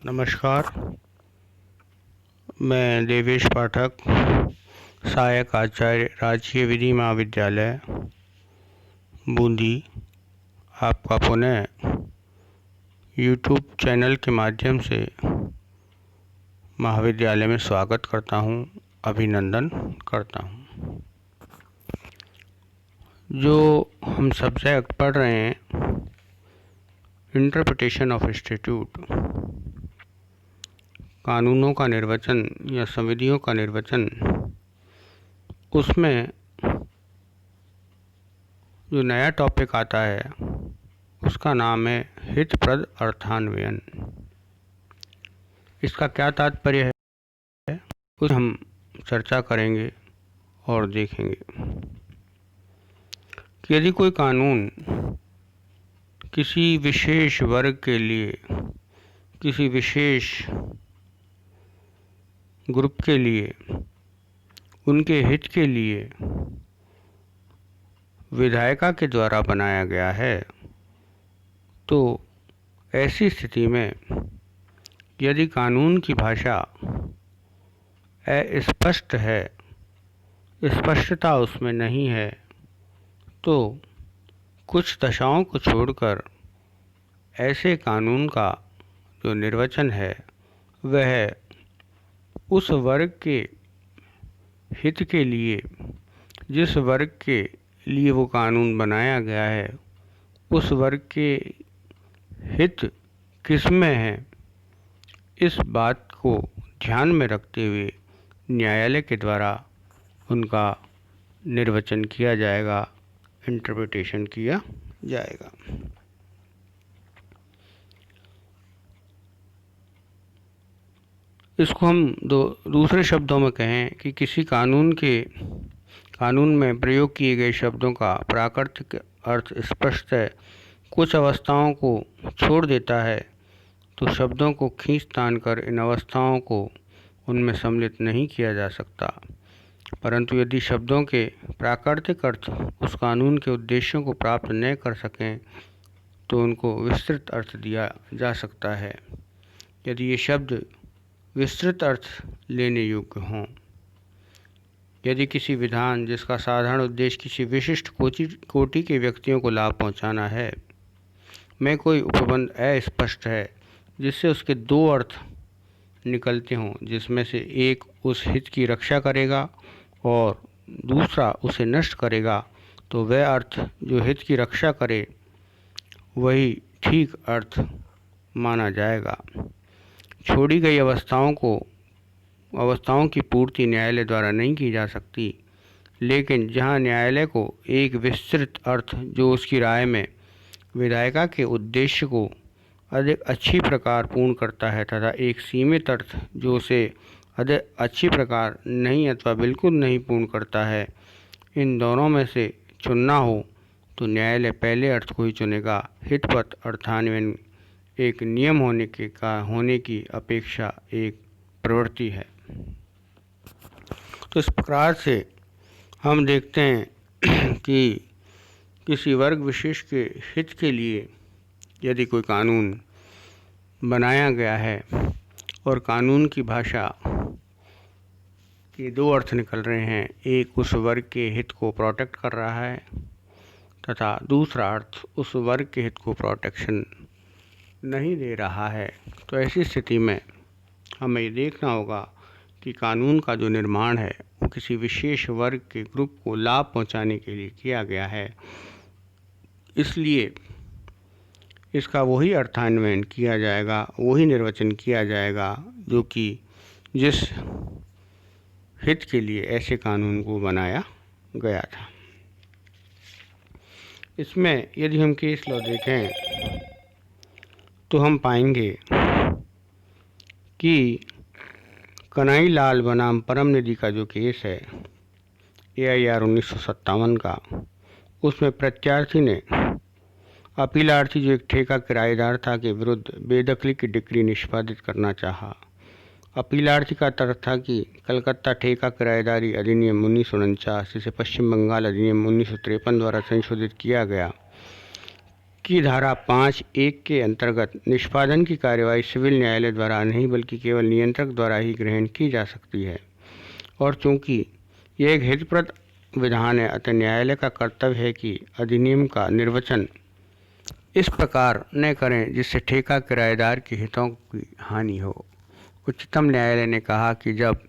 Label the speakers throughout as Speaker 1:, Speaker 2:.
Speaker 1: नमस्कार। मैं देवेश पाठक, सहायक आचार्य, राजकीय विधि महाविद्यालय बूंदी, आपका पुनः यूट्यूब चैनल के माध्यम से महाविद्यालय में स्वागत करता हूं, अभिनंदन करता हूं। जो हम सब्जेक्ट पढ़ रहे हैं, इंटरप्रिटेशन ऑफ स्टैट्यूट, कानूनों का निर्वचन या संविधियों का निर्वचन, उसमें जो नया टॉपिक आता है उसका नाम है हितप्रद अर्थान्वयन। इसका क्या तात्पर्य है उस हम चर्चा करेंगे और देखेंगे कि यदि कोई कानून किसी विशेष वर्ग के लिए, किसी विशेष ग्रुप के लिए, उनके हित के लिए विधायिका के द्वारा बनाया गया है, तो ऐसी स्थिति में यदि कानून की भाषा अस्पष्ट है, स्पष्टता उसमें नहीं है, तो कुछ दशाओं को छोड़कर ऐसे कानून का जो निर्वचन है वह उस वर्ग के हित के लिए, जिस वर्ग के लिए वो कानून बनाया गया है, उस वर्ग के हित किसमें है, इस बात को ध्यान में रखते हुए न्यायालय के द्वारा उनका निर्वचन किया जाएगा, इंटरप्रिटेशन किया जाएगा। इसको हम दूसरे शब्दों में कहें कि किसी कानून में प्रयोग किए गए शब्दों का प्राकृतिक अर्थ स्पष्ट है, कुछ अवस्थाओं को छोड़ देता है, तो शब्दों को खींच तान कर इन अवस्थाओं को उनमें सम्मिलित नहीं किया जा सकता। परंतु यदि शब्दों के प्राकृतिक अर्थ उस कानून के उद्देश्यों को प्राप्त न कर सकें तो उनको विस्तृत अर्थ दिया जा सकता है। यदि ये शब्द विस्तृत अर्थ लेने योग्य हों, यदि किसी विधान जिसका साधारण उद्देश्य किसी विशिष्ट कोटि के व्यक्तियों को लाभ पहुंचाना है में कोई उपबंध अस्पष्ट है, जिससे उसके दो अर्थ निकलते हों, जिसमें से एक उस हित की रक्षा करेगा और दूसरा उसे नष्ट करेगा, तो वह अर्थ जो हित की रक्षा करे वही ठीक अर्थ माना जाएगा। छोड़ी गई अवस्थाओं की पूर्ति न्यायालय द्वारा नहीं की जा सकती, लेकिन जहां न्यायालय को एक विस्तृत अर्थ जो उसकी राय में विधायिका के उद्देश्य को अधिक अच्छी प्रकार पूर्ण करता है तथा एक सीमित अर्थ जो उसे अधिक अच्छी प्रकार नहीं अथवा बिल्कुल नहीं पूर्ण करता है, इन दोनों में से चुनना हो तो न्यायालय पहले अर्थ को ही चुनेगा। हितपथ अर्थान्वयन एक नियम होने की अपेक्षा एक प्रवृत्ति है। तो इस प्रकार से हम देखते हैं कि किसी वर्ग विशेष के हित के लिए यदि कोई कानून बनाया गया है और कानून की भाषा के दो अर्थ निकल रहे हैं, एक उस वर्ग के हित को प्रोटेक्ट कर रहा है तथा दूसरा अर्थ उस वर्ग के हित को प्रोटेक्शन नहीं दे रहा है, तो ऐसी स्थिति में हमें ये देखना होगा कि कानून का जो निर्माण है वो किसी विशेष वर्ग के ग्रुप को लाभ पहुंचाने के लिए किया गया है, इसलिए इसका वही अर्थान्वयन किया जाएगा, वही निर्वचन किया जाएगा जो कि जिस हित के लिए ऐसे कानून को बनाया गया था। इसमें यदि हम केस लॉ देखें तो हम पाएंगे कि कन्हई लाल बनाम परम निधि का जो केस है AIR 1957 का, उसमें प्रत्यार्थी ने अपीलार्थी जो एक ठेका किराएदार था के विरुद्ध बेदखली की डिक्री निष्पादित करना चाहा। अपीलार्थी का तर्क था कि कलकत्ता ठेका किराएदारी अधिनियम 1949 जिसे पश्चिम बंगाल अधिनियम 1953 द्वारा संशोधित किया गया की धारा 5(1) के अंतर्गत निष्पादन की कार्यवाही सिविल न्यायालय द्वारा नहीं बल्कि केवल नियंत्रक द्वारा ही ग्रहण की जा सकती है। और चूंकि यह एक हितप्रद विधान है, अतः न्यायालय का कर्तव्य है कि अधिनियम का निर्वचन इस प्रकार न करें जिससे ठेका किराएदार के हितों की हानि हो। उच्चतम न्यायालय ने कहा कि जब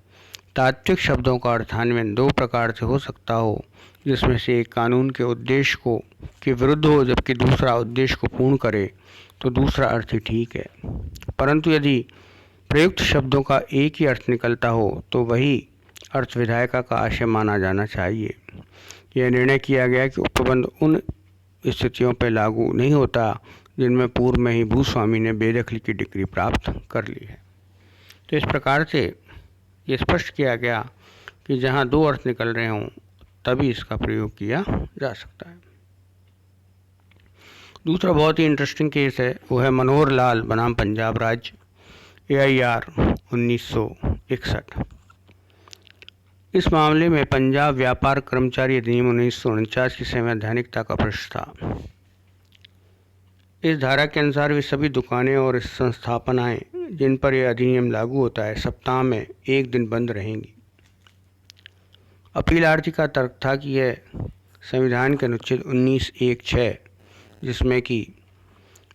Speaker 1: तात्विक शब्दों का अर्थान्वयन दो प्रकार से हो सकता हो, जिसमें से एक कानून के उद्देश्य को के विरुद्ध हो जबकि दूसरा उद्देश्य को पूर्ण करे, तो दूसरा अर्थ ही ठीक है। परंतु यदि प्रयुक्त शब्दों का एक ही अर्थ निकलता हो तो वही अर्थ विधायिका का आशय माना जाना चाहिए। यह निर्णय किया गया कि उपबंध उन स्थितियों पर लागू नहीं होता जिनमें पूर्व में ही भूस्वामी ने बेदखली की डिग्री प्राप्त कर ली है। तो इस प्रकार से ये स्पष्ट किया गया कि जहाँ दो अर्थ निकल रहे हों तभी इसका प्रयोग किया जा सकता है। दूसरा बहुत ही इंटरेस्टिंग केस है, वो है मनोहर लाल बनाम पंजाब राज्य, AIR 1961। इस मामले में पंजाब व्यापार कर्मचारी अधिनियम 1949 की संवैधानिकता का प्रश्न था। इस धारा के अनुसार वे सभी दुकानें और संस्थापनाएं जिन पर यह अधिनियम लागू होता है सप्ताह में एक दिन बंद रहेंगी। अपीलार्थी का तर्क था कि यह संविधान के अनुच्छेद 19(1)(6) जिसमें कि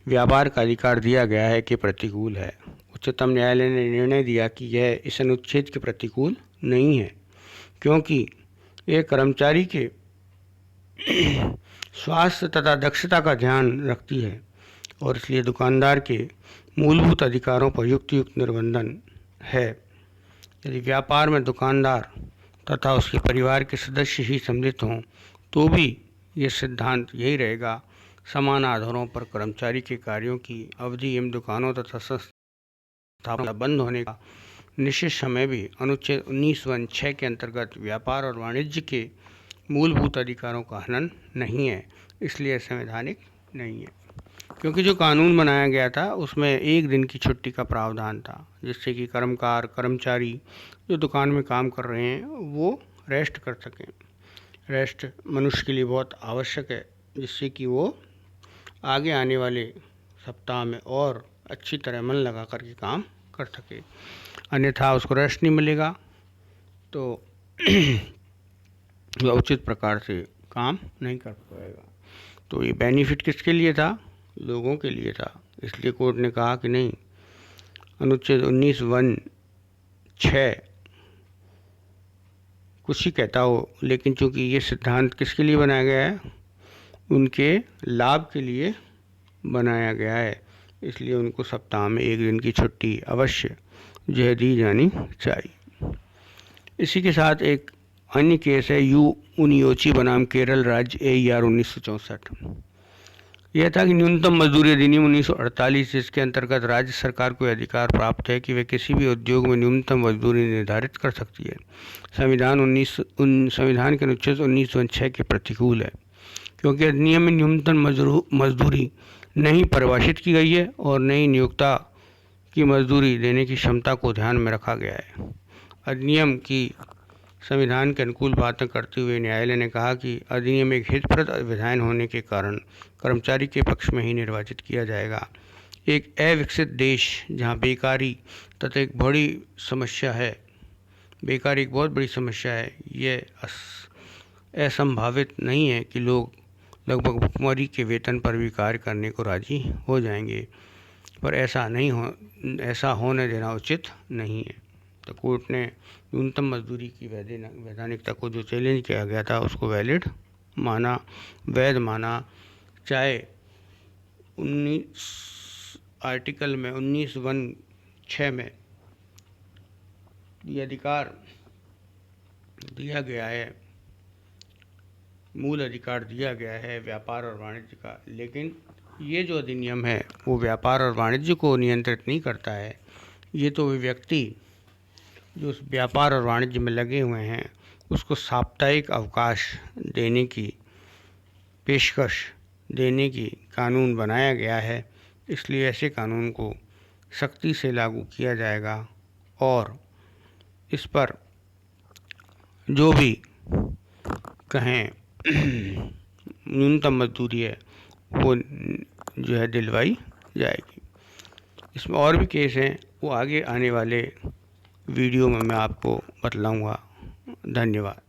Speaker 1: व्यापार का अधिकार दिया गया है के प्रतिकूल है। उच्चतम न्यायालय ने निर्णय दिया कि यह इस अनुच्छेद के प्रतिकूल नहीं है, क्योंकि यह कर्मचारी के स्वास्थ्य तथा दक्षता का ध्यान रखती है और इसलिए दुकानदार के मूलभूत अधिकारों पर युक्त निर्बंधन है। यदि व्यापार में दुकानदार तथा उसके परिवार के सदस्य ही सम्मिलित हों तो भी यह सिद्धांत यही रहेगा, समान आधारों पर कर्मचारी के कार्यों की अवधि एवं दुकानों तथा संस्थापना बंद होने का निश्चित समय भी अनुच्छेद 19(1)(6) के अंतर्गत व्यापार और वाणिज्य के मूलभूत अधिकारों का हनन नहीं है, इसलिए संवैधानिक नहीं है। क्योंकि जो कानून बनाया गया था उसमें एक दिन की छुट्टी का प्रावधान था, जिससे कि कर्मचारी जो दुकान में काम कर रहे हैं वो रेस्ट कर सकें। रेस्ट मनुष्य के लिए बहुत आवश्यक है, जिससे कि वो आगे आने वाले सप्ताह में और अच्छी तरह मन लगा करके काम कर सके। अन्यथा उसको रेस्ट नहीं मिलेगा तो वह उचित प्रकार से काम नहीं कर पाएगा। तो ये बेनिफिट किसके लिए था? लोगों के लिए था। इसलिए कोर्ट ने कहा कि नहीं, अनुच्छेद 19(1)(6) कुछ ही कहता हो, लेकिन चूंकि ये सिद्धांत किसके लिए बनाया गया है, उनके लाभ के लिए बनाया गया है, इसलिए उनको सप्ताह में एक दिन की छुट्टी अवश्य जो दी जानी चाहिए। इसी के साथ एक अन्य केस है यू उनियोची बनाम केरल राज्य, AIR 1964। यह था कि न्यूनतम मजदूरी अधिनियम 1948 जिसके अंतर्गत राज्य सरकार को अधिकार प्राप्त है कि वे किसी भी उद्योग में न्यूनतम मजदूरी निर्धारित कर सकती है, संविधान के अनुच्छेद 19(6) के प्रतिकूल है, क्योंकि अधिनियम में न्यूनतम मजदूरी नहीं परिभाषित की गई है और नई नियोक्ता की मजदूरी देने की क्षमता को ध्यान में रखा गया है। अधिनियम की संविधान के अनुकूल बातें करते हुए न्यायालय ने कहा कि अधिनियम एक हितप्रद विधान होने के कारण कर्मचारी के पक्ष में ही निर्वाचित किया जाएगा। एक अविकसित देश जहां बेकारी तथा एक बड़ी समस्या है, बेकारी एक बहुत बड़ी समस्या है, यह असंभावित नहीं है कि लोग लगभग भुखमरी के वेतन पर भी कार्य करने को राजी हो जाएंगे, पर ऐसा होने देना उचित नहीं है। तो कोर्ट ने न्यूनतम मजदूरी की वैधानिकता को जो चैलेंज किया गया था उसको वैध माना, चाहे 19 आर्टिकल में 19(1)(6) में ये अधिकार दिया गया है, मूल अधिकार दिया गया है व्यापार और वाणिज्य का, लेकिन ये जो अधिनियम है वो व्यापार और वाणिज्य को नियंत्रित नहीं करता है। ये तो वे व्यक्ति जो उस व्यापार और वाणिज्य में लगे हुए हैं उसको साप्ताहिक अवकाश देने की पेशकश देने की कानून बनाया गया है, इसलिए ऐसे कानून को सख्ती से लागू किया जाएगा और इस पर जो भी कहें न्यूनतम मजदूरी है वो जो है दिलवाई जाएगी। इसमें और भी केस हैं, वो आगे आने वाले वीडियो में मैं आपको बतलाऊँगा। धन्यवाद।